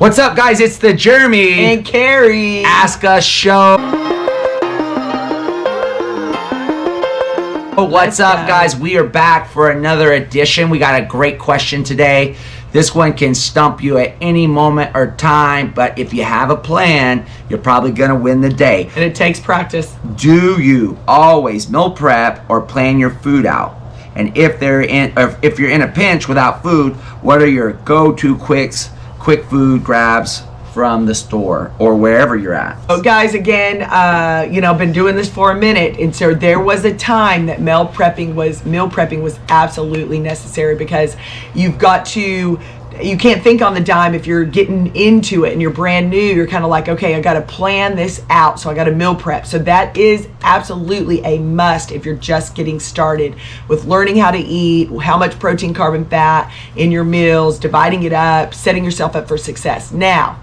What's up, guys? It's the Jeremy and Carrie Ask Us Show. What's up, guys? We are back for another edition. We got a great question today. This one can stump you at any moment or time, but if you have a plan, you're probably gonna win the day. And it takes practice. Do you always meal prep or plan your food out? And if you're in a pinch without food, what are your go-to quick food grabs from the store or wherever you're at? Oh, guys, again, I've been doing this for a minute, and so there was a time that meal prepping was absolutely necessary, because you can't think on the dime if you're getting into it and you're brand new. You're kind of like, okay, I got to plan this out, so I got to meal prep. So that is absolutely a must if you're just getting started with learning how to eat, how much protein, carb, and fat in your meals, dividing it up, setting yourself up for success. Now,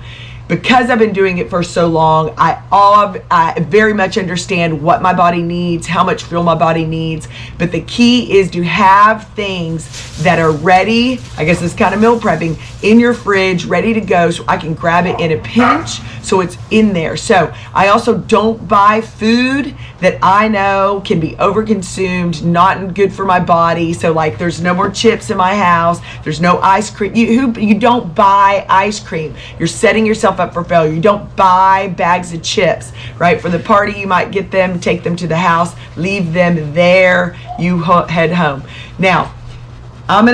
because I've been doing it for so long, I very much understand what my body needs, how much fuel my body needs. But the key is to have things that are ready, I guess it's kind of meal prepping, in your fridge, ready to go, so I can grab it in a pinch, so it's in there. So I also don't buy food that I know can be overconsumed, not good for my body. So like, there's no more chips in my house, there's no ice cream. You don't buy ice cream. You're setting yourself up for failure. You don't buy bags of chips, right? For the party, you might get them, take them to the house, leave them there, you head home. Now, I'm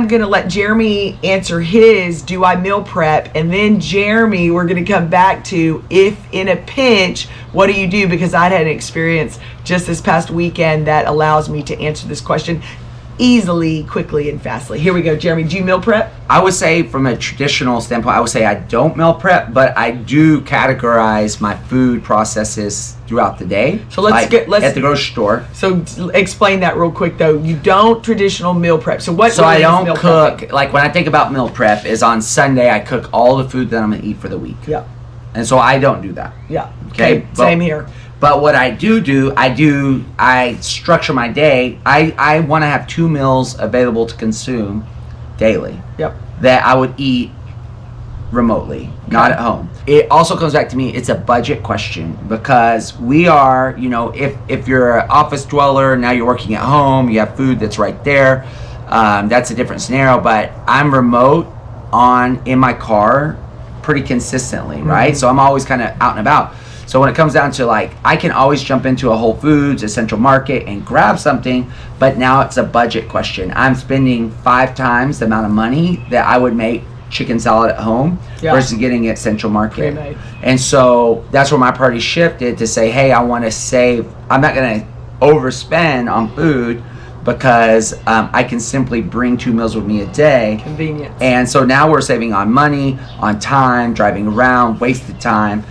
gonna let Jeremy answer his, do I meal prep? And then Jeremy, we're gonna come back to, if in a pinch, what do you do? Because I had an experience just this past weekend that allows me to answer this question easily, quickly, and fastly. Here we go. Jeremy, do you meal prep? I would say, from a traditional standpoint, I would say I don't meal prep, but I do categorize my food processes throughout the day. So let's at the grocery store. So explain that real quick, though. You don't traditional meal prep. So what? So really I don't meal cook. prepping? Like, when I think about meal prep, is on Sunday I cook all the food that I'm gonna eat for the week. Yeah. And so I don't do that. Yeah. Okay. Same here. But what I do, I structure my day. I want to have 2 meals available to consume daily. Yep. That I would eat remotely, not at home. It also comes back to me, it's a budget question, because we are, if you're an office dweller, now you're working at home, you have food that's right there. That's a different scenario, but I'm remote in my car pretty consistently, right? So I'm always kind of out and about. So when it comes down to, like, I can always jump into a Whole Foods, a Central Market, and grab something, but now it's a budget question. I'm spending 5 times the amount of money that I would make chicken salad at home versus getting it at Central Market. Pre-made. And so that's where my priority shifted to say, hey, I want to save. I'm not going to overspend on food, because I can simply bring 2 meals with me a day. Convenience. And so now we're saving on money, on time, driving around, wasted time,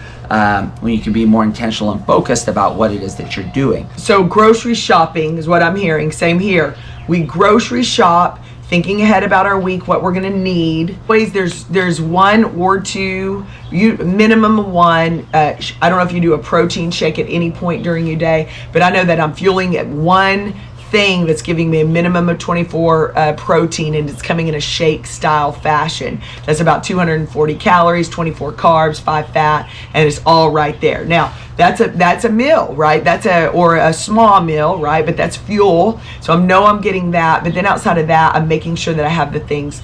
when you can be more intentional and focused about what it is that you're doing. So grocery shopping is what I'm hearing. Same here. We grocery shop, thinking ahead about our week, what we're gonna need. Always there's 1 or 2, minimum 1. I don't know if you do a protein shake at any point during your day, but I know that I'm fueling at 1 thing that's giving me a minimum of 24 protein, and it's coming in a shake style fashion. That's about 240 calories, 24 carbs, 5 fat, and it's all right there. Now, that's a meal, right? Or a small meal, right? But that's fuel. So I'm getting that. But then outside of that, I'm making sure that I have the things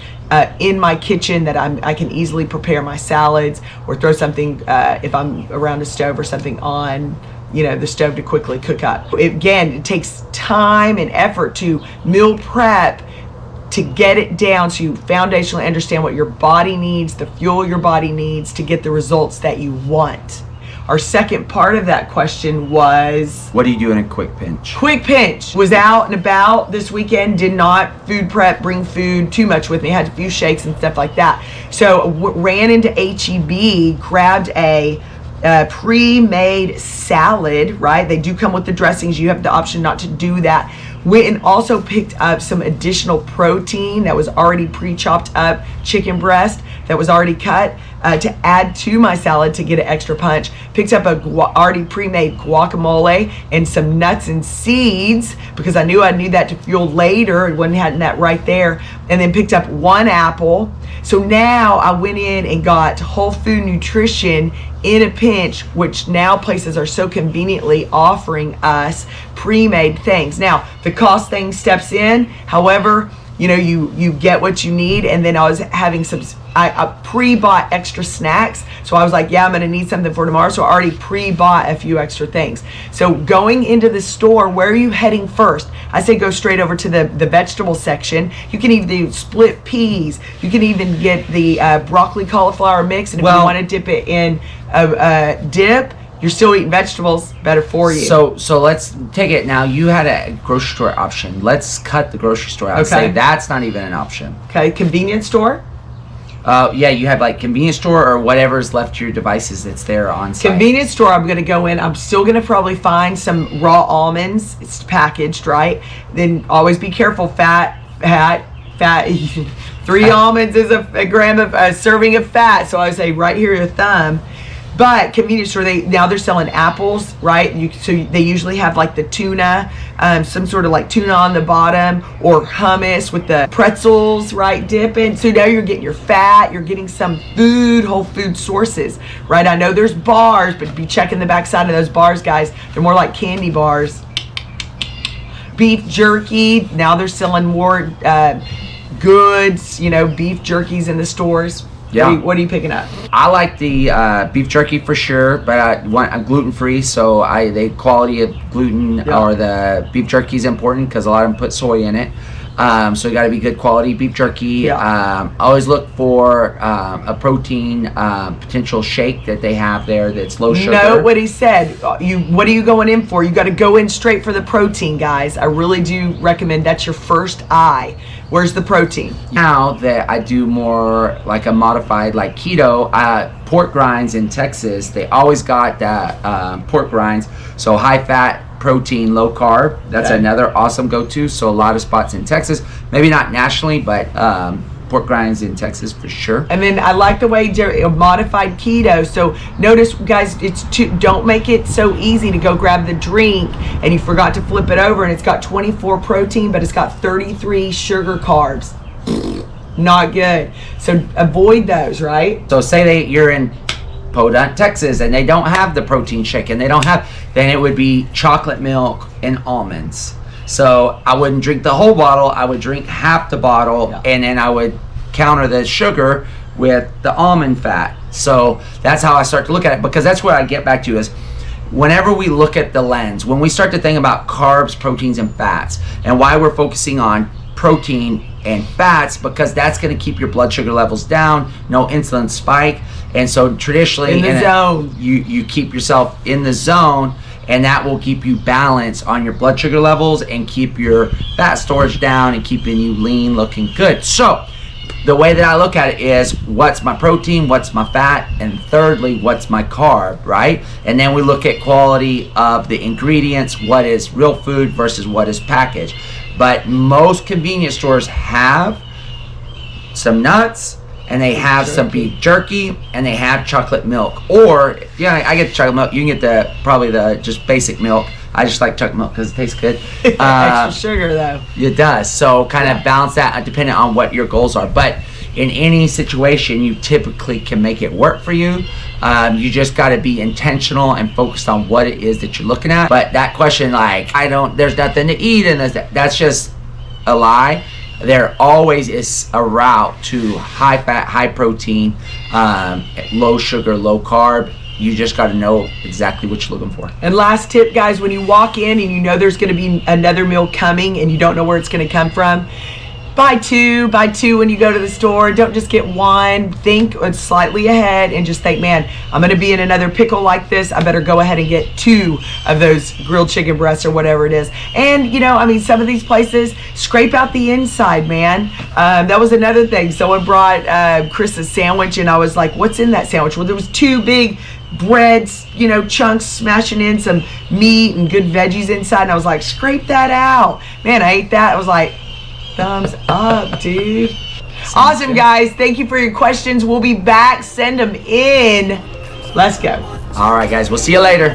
in my kitchen that I can easily prepare my salads, or throw something, if I'm around a stove or something, on the stove to quickly cook up. Again, it takes time and effort to meal prep, to get it down so you foundationally understand what your body needs, the fuel your body needs to get the results that you want. Our second part of that question was, what do you do in a quick pinch? Quick pinch. Was out and about this weekend, did not food prep, bring food too much with me, had a few shakes and stuff like that. So ran into HEB, grabbed a pre-made salad, right? They do come with the dressings. You have the option not to do that. Went and also picked up some additional protein that was already pre-chopped up, chicken breast that was already cut, to add to my salad to get an extra punch. Picked up a already pre-made guacamole and some nuts and seeds, because I knew I'd need that to fuel later. It wasn't having that right there. and then picked up 1 apple. So now I went in and got Whole Food Nutrition in a pinch, which now places are so conveniently offering us pre-made things. Now, the cost thing steps in. However, you know, you get what you need. And then I was having I pre-bought extra snacks. So I was like, yeah, I'm gonna need something for tomorrow. So I already pre-bought a few extra things. So going into the store, where are you heading first? I say go straight over to the vegetable section. You can even do split peas. You can even get the broccoli cauliflower mix. And if you wanna dip it in a dip, you're still eating vegetables, better for you. So let's take it now. You had a grocery store option. Let's cut the grocery store out. Say that's not even an option. Okay, convenience store. Yeah, you have like convenience store or whatever's left to your devices that's there on site. Convenience store, I'm going to go in. I'm still going to probably find some raw almonds. It's packaged, right? Then always be careful. Fat. 3 almonds is a gram of a serving of fat. So I would say right here, your thumb. But convenience store, they're selling apples, right? So they usually have like the tuna, some sort of like tuna on the bottom, or hummus with the pretzels, right, dipping. So now you're getting your fat, you're getting some food, whole food sources, right? I know there's bars, but be checking the backside of those bars, guys. They're more like candy bars. Beef jerky, now they're selling more goods, you know, beef jerkies in the stores. Yeah. What are you picking up? I like the beef jerky for sure, but I'm gluten free, so the quality of gluten or the beef jerky is important because a lot of them put soy in it. So you got to be good quality beef jerky. I always look for a protein potential shake that they have there that's low sugar. Know what he said. What are you going in for? You got to go in straight for the protein, guys. I really do recommend that's your first eye. Where's the protein? Now that I do more like a modified like keto, pork grinds in Texas, they always got that pork grinds. So high fat, protein, low carb. That's another awesome go-to. So a lot of spots in Texas, maybe not nationally, but pork grinds in Texas for sure. And then I like the way modified keto. So notice, guys, don't make it so easy to go grab the drink and you forgot to flip it over and it's got 24 protein, but it's got 33 sugar carbs. Not good. So avoid those, right? So say you're in Podunk, Texas, and they don't have the protein shake, and then it would be chocolate milk and almonds. So I wouldn't drink the whole bottle. I would drink half the bottle, and then I would counter the sugar with the almond fat. So that's how I start to look at it, because that's what I get back to is whenever we look at the lens, when we start to think about carbs, proteins, and fats, and why we're focusing on protein and fats, because that's going to keep your blood sugar levels down, no insulin spike. And so traditionally in the zone, you keep yourself in the zone, and that will keep you balanced on your blood sugar levels and keep your fat storage down and keeping you lean, looking good. So the way that I look at it is, what's my protein, what's my fat, and thirdly, what's my carb, right? And then we look at quality of the ingredients, what is real food versus what is packaged. But most convenience stores have some nuts, and they have some beef jerky, and they have chocolate milk. Or, yeah, I get the chocolate milk. You can get probably the just basic milk. I just like chocolate milk because it tastes good. Extra sugar, though. It does. So kind of balance that depending on what your goals are. But in any situation, you typically can make it work for you. You just got to be intentional and focused on what it is that you're looking at. But that question, like, there's nothing to eat, and that's just a lie. There always is a route to high fat, high protein, low sugar, low carb. You just got to know exactly what you're looking for. And last tip, guys, when you walk in and you know there's going to be another meal coming and you don't know where it's going to come from, buy two when you go to the store. Don't just get one. Think slightly ahead and just think, man, I'm going to be in another pickle like this. I better go ahead and get 2 of those grilled chicken breasts or whatever it is. And, you know, I mean, some of these places, scrape out the inside, man. That was another thing. Someone brought Chris a sandwich, and I was like, what's in that sandwich? Well, there was 2 big breads, you know, chunks, smashing in some meat and good veggies inside. And I was like, scrape that out. Man, I ate that. I was like, thumbs up, dude. Awesome, guys. Thank you for your questions. We'll be back. Send them in. Let's go. All right, guys. We'll see you later.